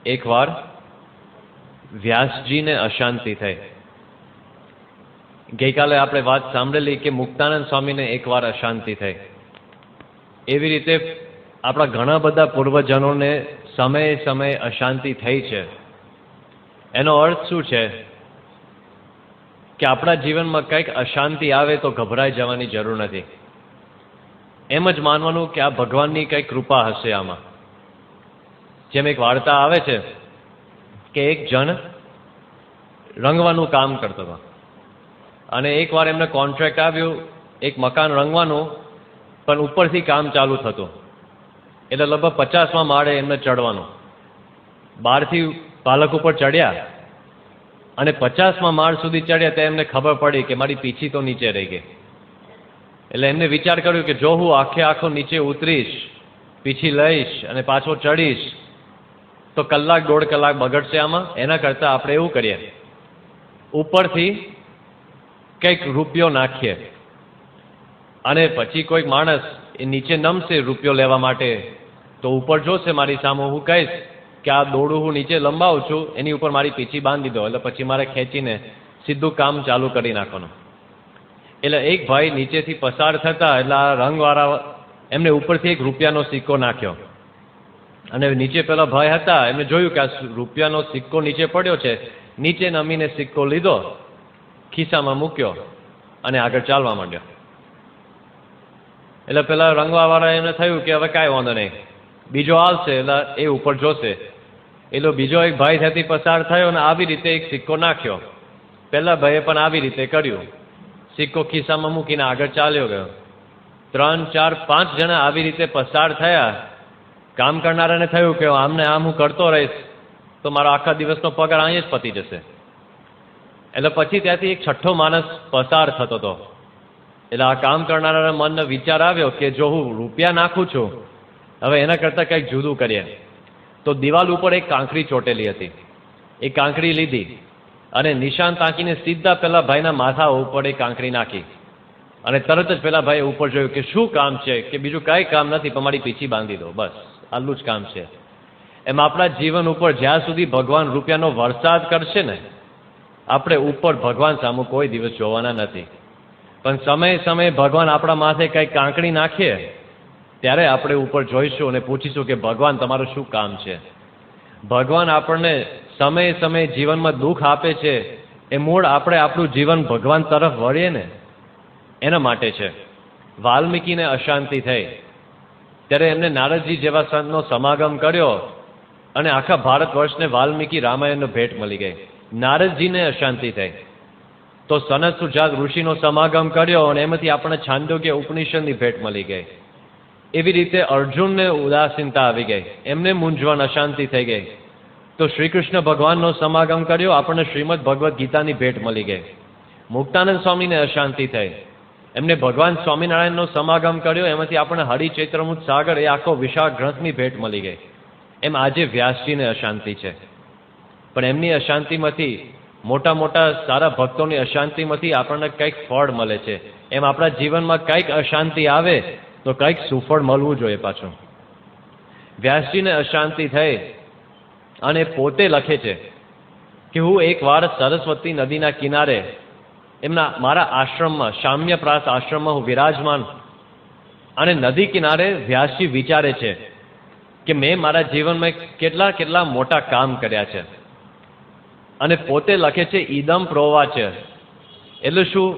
એકવાર વ્યાસજીને અશાંતિ થઈ. ગઈકાલે આપણે વાત સાંભળેલી કે મુક્તાનંદ સ્વામીને એકવાર અશાંતિ થઈ. એવી રીતે આપણા ઘણા બધા પૂર્વજનોને સમયે સમયે અશાંતિ થઈ છે. એનો અર્થ શું છે કે આપણા જીવનમાં કંઈક અશાંતિ આવે તો ગભરાઈ જવાની જરૂર નથી. એમ જ માનવાનું કે આ ભગવાનની કંઈક કૃપા હશે આમાં. જેમ એક વાર્તા આવે છે કે એક જણ રંગવાનું કામ કરતો હતો અને એકવાર એમને કોન્ટ્રાક્ટ આવ્યું એક મકાન રંગવાનું, પણ ઉપરથી કામ ચાલુ થતું એટલે લગભગ 50મા માળે એમને ચડવાનું. બહારથી પાલક ઉપર ચડ્યા અને 50મા માળ સુધી ચડ્યા ત્યાં એમને ખબર પડી કે મારી પીછી તો નીચે રહી ગઈ. એટલે એમને વિચાર કર્યો કે જો હું આખો નીચે ઉતરીશ, પીછી લઈશ અને પાછો ચડીશ તો કલાક 1.5 કલાક બગડશે આમાં. એના કરતાં આપણે એવું કરીએ, ઉપરથી કંઈક રૂપિયો નાખીએ અને પછી કોઈક માણસ એ નીચે નમશે રૂપિયો લેવા માટે, તો ઉપર જોશે મારી સામે, હું કહીશ કે આ દોડું હું નીચે લંબાવું છું, એની ઉપર મારી પીછી બાંધી દો, એટલે પછી મારે ખેંચીને સીધું કામ ચાલુ કરી નાખવાનું. એટલે એક ભાઈ નીચેથી પસાર થતા એટલે આ રંગવાળા એમને ઉપરથી એક રૂપિયાનો સિક્કો નાખ્યો અને નીચે પેલા ભાઈ હતા એમને જોયું કે આ રૂપિયાનો સિક્કો નીચે પડ્યો છે. નીચે નમીને સિક્કો લીધો, ખિસ્સામાં મૂક્યો અને આગળ ચાલવા માંડ્યો. એટલે પેલા રંગવાવાળા એને થયું કે હવે કાંઈ વાંધો નહીં, બીજો આવશે એટલે એ ઉપર જોશે. એટલે બીજો એક ભાઈ ત્યાંથી પસાર થયો અને આવી રીતે એક સિક્કો નાખ્યો. પહેલા ભાઈએ પણ આવી રીતે કર્યું, સિક્કો ખિસ્સામાં મૂકીને આગળ ચાલ્યો ગયો. 3, 4, 5 જણા આવી રીતે પસાર થયા. કામ કરનારાને થયું કે આમને આમ હું કરતો રહીશ તો મારો આખા દિવસનો પગાર અહીંયા જ પતી જશે. એટલે પછી ત્યાંથી એક છઠ્ઠો માણસ પસાર થતો હતો. એટલે આ કામ કરનારાના મનને વિચાર આવ્યો કે જો હું રૂપિયા નાખું છું, હવે એના કરતાં કંઈક જુદું કરીએ. તો દિવાલ ઉપર એક કાંકરી ચોટેલી હતી. એ કાંકરી લીધી અને નિશાન તાકીને સીધા પેલા ભાઈના માથા ઉપર એ કાંકરી નાખી અને તરત જ પેલા ભાઈએ ઉપર જોયું કે શું કામ છે, કે બીજું કાંઈ કામ નથી, પણ મારી પીછી બાંધી દો, બસ આટલું જ કામ છે. એમ આપણા જીવન ઉપર જ્યાં સુધી ભગવાન રૂપિયાનો વરસાદ કરશે ને, આપણે ઉપર ભગવાન સામે કોઈ દિવસ જોવાના નથી. પણ સમયે સમયે ભગવાન આપણા માથે કંઈક કાંકરી નાખીએ ત્યારે આપણે ઉપર જોઈશું અને પૂછીશું કે ભગવાન તમારું શું કામ છે. ભગવાન આપણને સમયે સમયે જીવનમાં દુઃખ આપે છે એ મૂળ આપણે આપણું જીવન ભગવાન તરફ વળીએ ને એના માટે છે. વાલ્મીકીને અશાંતિ થઈ ત્યારે એમને નારદજી જેવા સંતનો સમાગમ કર્યો અને આખા ભારત વર્ષને વાલ્મીકી રામાયણનો ભેટ મળી ગઈ. નારદજીને અશાંતિ થઈ તો સનત સુજાત ઋષિનો સમાગમ કર્યો અને એમાંથી આપણને છાંદોગ્ય ઉપનિષદની ભેટ મળી ગઈ. એવી રીતે અર્જુનને ઉદાસીનતા આવી ગઈ, એમને મૂંઝવણ અશાંતિ થઈ ગઈ તો શ્રી કૃષ્ણ ભગવાનનો સમાગમ કર્યો, આપણને શ્રીમદ ભગવદ્ ગીતાની ભેટ મળી ગઈ. મુક્તાનંદ સ્વામીને અશાંતિ થઈ, એમને ભગવાન સ્વામિનારાયણનો સમાગમ કર્યો, એમાંથી આપણને હરિચૈત્રમૃત સાગર એ આખો વિશાળ ગ્રંથની ભેટ મળી ગઈ. એમ આજે વ્યાસજીને અશાંતિ છે, પણ એમની અશાંતિમાંથી, મોટા મોટા સારા ભક્તોની અશાંતિમાંથી આપણને કંઈક ફળ મળે છે. એમ આપણા જીવનમાં કંઈક અશાંતિ આવે તો કંઈક સુફળ મળવું જોઈએ પાછું. વ્યાસજીને અશાંતિ થઈ અને પોતે લખે છે કે હું એકવાર સરસ્વતી નદીના કિનારે મારા આશ્રમમાં, શામ્યપ્રાસ આશ્રમમાં હું વિરાજમાન અને નદી કિનારે વ્યાસજી વિચારે છે કે મેં મારા જીવનમાં કેટલા મોટા કામ કર્યા છે. અને પોતે લખે છે ઈદમ પ્રોવાચ, એટલે શું,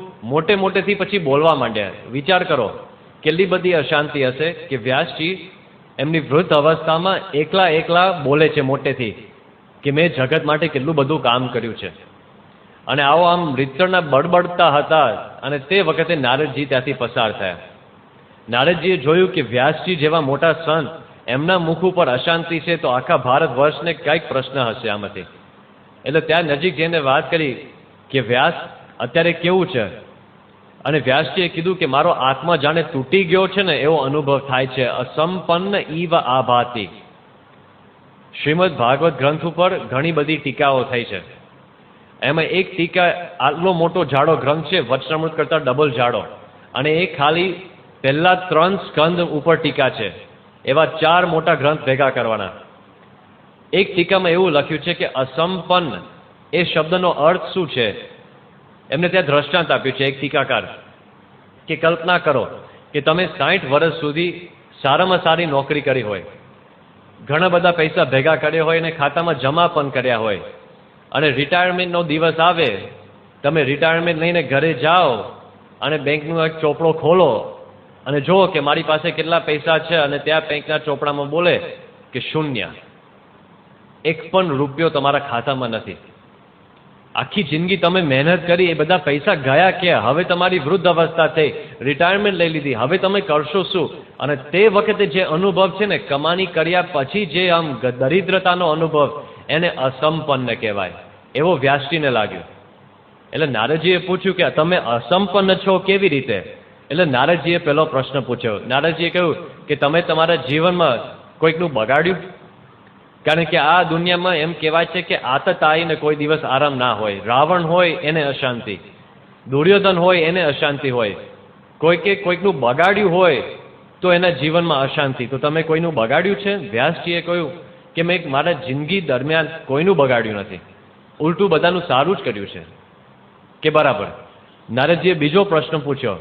મોટેથી પછી બોલવા માંડ્યા. વિચાર કરો કેટલી બધી અશાંતિ હશે કે વ્યાસજી એમની વૃદ્ધ અવસ્થામાં એકલા બોલે છે મોટેથી કે મેં જગત માટે કેટલું બધું કામ કર્યું છે. અને આવો આમ રીતસરના બડબડતા હતા અને તે વખતે નારદજી ત્યાંથી પસાર થયા. નારદજીએ જોયું કે વ્યાસજી જેવા મોટા સંત, એમના મુખ ઉપર અશાંતિ છે તો આખા ભારત વર્ષને કંઈક પ્રશ્ન હશે આમાંથી. એટલે ત્યાં નજીક જઈને વાત કરી કે વ્યાસ અત્યારે કેવું છે, અને વ્યાસજીએ કીધું કે મારો આત્મા જાણે તૂટી ગયો છે ને એવો અનુભવ થાય છે. અસંપન્ન ઈવ આભાતી. શ્રીમદ ભાગવત ગ્રંથ ઉપર ઘણી બધી ટીકાઓ થઈ છે. એમાં એક ટીકા, આટલો મોટો જાડો ગ્રંથ છે, વચનામૃત કરતા ડબલ જાડો, અને એ ખાલી પહેલા 3 સ્કંદ ઉપર ટીકા છે. એવા 4 મોટા ગ્રંથ ભેગા કરવાના. એક ટીકામાં એવું લખ્યું છે કે અસંપન્ન એ શબ્દનો અર્થ શું છે, એમને ત્યાં દ્રષ્ટાંત આપ્યું છે એક ટીકાકાર, કે કલ્પના કરો કે તમે 60 વર્ષ સુધી સારામાં સારી નોકરી કરી હોય, ઘણા બધા પૈસા ભેગા કર્યા હોય અને ખાતામાં જમા પણ કર્યા હોય, અને રિટાયરમેન્ટનો દિવસ આવે, તમે રિટાયરમેન્ટ લઈને ઘરે જાઓ અને બેંકનો એક ચોપડો ખોલો અને જુઓ કે મારી પાસે કેટલા પૈસા છે, અને ત્યાં બેંકના ચોપડામાં બોલે કે શૂન્ય, એક પણ રૂપિયો તમારા ખાતામાં નથી. આખી જિંદગી તમે મહેનત કરી, એ બધા પૈસા ગયા ક્યાં? હવે તમારી વૃદ્ધ અવસ્થા થઈ, રિટાયરમેન્ટ લઈ લીધી, હવે તમે કરશો શું? અને તે વખતે જે અનુભવ છે ને, કમાણી કર્યા પછી જે આમ દરિદ્રતાનો અનુભવ, એને અસંપન્ન કહેવાય. એવો વ્યાસજીને લાગ્યું. એટલે નારદજીએ પૂછ્યું કે તમે અસંપન્ન છો કેવી રીતે? એટલે નારદજીએ પહેલો પ્રશ્ન પૂછ્યો. નારદજીએ કહ્યું કે તમે તમારા જીવનમાં કોઈકનું બગાડ્યું? કારણ કે આ દુનિયામાં એમ કહેવાય છે કે આતતાઈને કોઈ દિવસ આરામ ના હોય. રાવણ હોય એને અશાંતિ, દુર્યોધન હોય એને અશાંતિ હોય, કોઈકનું બગાડ્યું હોય તો એના જીવનમાં અશાંતિ. તો તમે કોઈનું બગાડ્યું છે? વ્યાસજીએ કહ્યું કે મેં મારા જિંદગી દરમિયાન કોઈનું બગાડ્યું નથી, ઉલટું બધાનું સારું જ કર્યું છે. કે બરાબર. નારદજીએ બીજો પ્રશ્ન પૂછ્યો,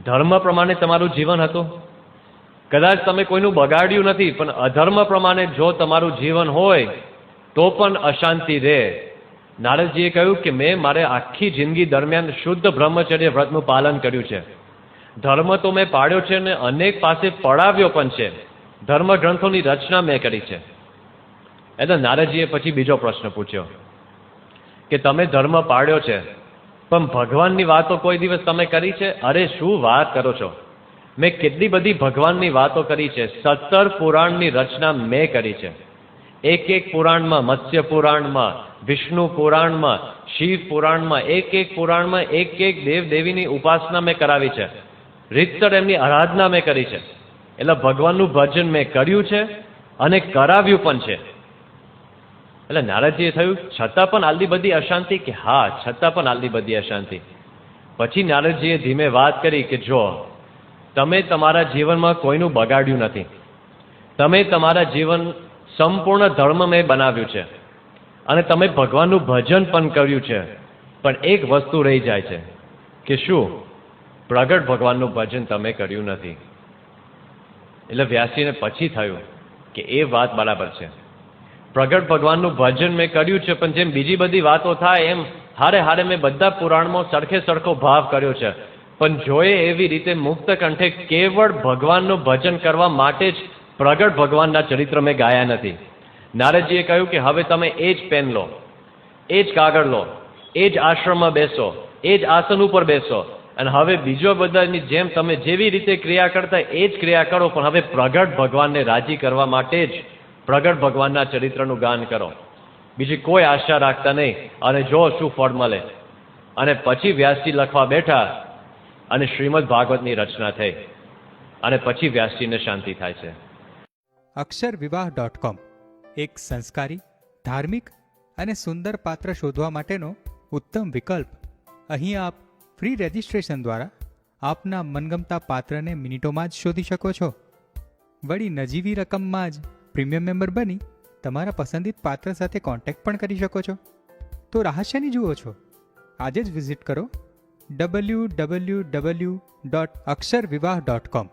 ધર્મ પ્રમાણે તમારું જીવન હતું? કદાચ તમે કોઈનું બગાડ્યું નથી, પણ અધર્મ પ્રમાણે જો તમારું જીવન હોય તો પણ અશાંતિ રહે. નારદજીએ કહ્યું કે મેં મારે આખી જિંદગી દરમિયાન શુદ્ધ બ્રહ્મચર્ય વ્રતનું પાલન કર્યું છે. ધર્મ તો મેં પાળ્યો છે ને અનેક પાસે પડાવ્યો પણ છે. ધર્મ ગ્રંથોની રચના મેં કરી છે. એટલે નારદજીએ પછી બીજો પ્રશ્ન પૂછ્યો કે તમે ધર્મ પાળ્યો છે, પણ ભગવાનની વાતો કોઈ દિવસ તમે કરી છે? અરે શું વાત કરો છો, મેં કેટલી બધી ભગવાનની વાતો કરી છે. 17 પુરાણની રચના મેં કરી છે. એક પુરાણમાં, મત્સ્ય પુરાણમાં, વિષ્ણુ પુરાણમાં, શિવ પુરાણમાં, એક પુરાણમાં એક દેવ દેવીની ઉપાસના મેં કરાવી છે. રીતસર એમની આરાધના મેં કરી છે. એટલે ભગવાનનું ભજન મેં કર્યું છે અને કરાવ્યું પણ છે. એટલે નારદજીએ થયું છતાં પણ આટલી બધી અશાંતિ? કે હા, છતાં પણ આટલી બધી અશાંતિ. પછી નારદજીએ ધીમે વાત કરી કે જો તમે તમારા જીવનમાં કોઈનું બગાડ્યું નથી, તમે તમારા જીવન સંપૂર્ણ ધર્મમય બનાવ્યું છે અને તમે ભગવાનનું ભજન પણ કર્યું છે, પણ એક વસ્તુ રહી જાય છે. કે શું? પ્રગટ ભગવાનનું ભજન તમે કર્યું નથી. એટલે વ્યાસજીને પછી થયું કે એ વાત બરાબર છે. પ્રગટ ભગવાનનું ભજન મેં કર્યું છે, પણ જેમ બીજી બધી વાતો થાય એમ હારે મેં બધા પુરાણમાં સરખો ભાવ કર્યો છે, પણ જોએ એવી રીતે મુક્ત કંઠે કેવળ ભગવાનનું ભજન કરવા માટે જ પ્રગટ ભગવાનના ચરિત્ર મેં ગાયા નથી. નારદજીએ કહ્યું કે હવે તમે એ જ પેન લો, એ જ કાગળ લો, એ જ આશ્રમમાં બેસો, એ જ આસન ઉપર બેસો, અને હવે બીજો બધાની જેમ તમે જેવી રીતે ક્રિયા કરતા એ જ ક્રિયા કરો, પણ હવે પ્રગટ ભગવાનને રાજી કરવા માટે જ પ્રગટ ભગવાનના ચરિત્રનું ગાન કરો. બીજી કોઈ આશા રાખતા નહીં, અને જો શું ફળ મળે. અને પછી વ્યાસજી લખવા બેઠા અને શ્રીમદ ભાગવતની રચના થઈ, અને પછી વ્યાસજીને શાંતિ થાય છે. અક્ષરવિવાહ.com એક સંસ્કારી, ધાર્મિક અને સુંદર પાત્ર શોધવા માટેનો ઉત્તમ વિકલ્પ. અહીં આપ ફ્રી રજિસ્ટ્રેશન દ્વારા આપના મનગમતા પાત્રને મિનિટોમાં જ શોધી શકો છો. વળી નજીવી રકમમાં જ પ્રીમિયમ મેમ્બર બની તમારા પસંદિત પાત્ર સાથે કોન્ટેક્ટ પણ કરી શકો છો. તો રહસ્યની જુઓ છો? આજે જ વિઝિટ કરો www.અક્ષરવિવાહ.com.